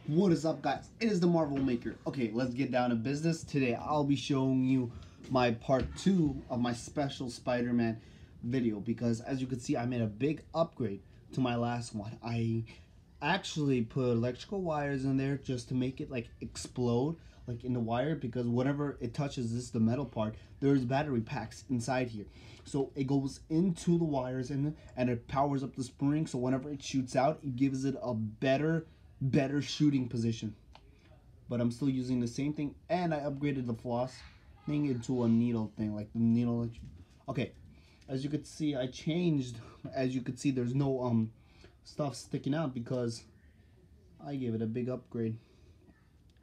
What is up, guys? It is the Marvel Maker. Okay, let's get down to business. Today I'll be showing you my part 2 of my special Spider-Man video, because as you can see, I made a big upgrade to my last one. I actually put electrical wires in there just to make it like explode like in the wire, because whenever it touches this, the metal part, there's battery packs inside here, so it goes into the wires and it powers up the spring, so whenever it shoots out, it gives it a better shooting position. But I'm still using the same thing, and I upgraded the floss thing into a needle thing, like the needle. Okay, as you could see, I changed. As you could see, there's no stuff sticking out because I gave it a big upgrade.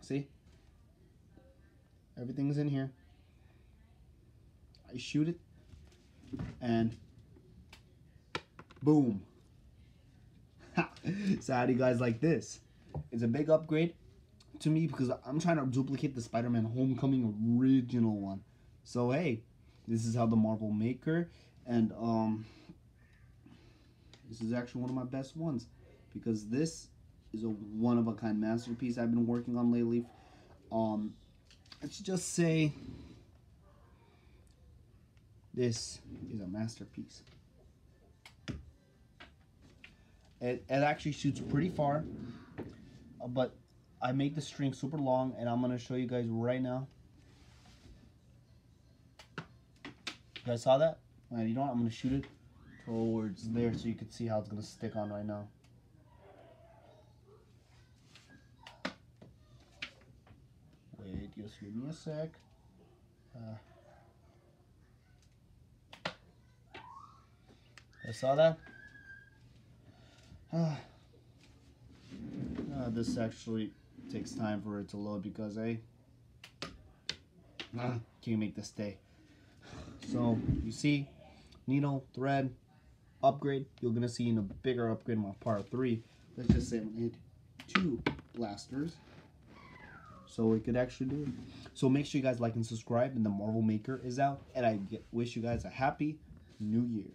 See, everything's in here. I shoot it and boom. So how do you guys like this? It's a big upgrade to me because I'm trying to duplicate the Spider-Man Homecoming original one. So hey, this is how the Marvel Maker, and this is actually one of my best ones because this is a one-of-a-kind masterpiece I've been working on lately. Let's just say this is a masterpiece. It actually shoots pretty far, but I make the string super long, and I'm going to show you guys right now. You guys saw that? And you know what? I'm going to shoot it towards there so you can see how it's going to stick on right now. Wait, just give me a sec. You saw that? This actually takes time for it to load because I can't make this stay. So you see, needle, thread, upgrade. You're gonna see in a bigger upgrade in my part 3. Let's just say I'm gonna hit 2 blasters, so it could actually do it. So make sure you guys like and subscribe, and the Marvel Maker is out, and I wish you guys a happy new year.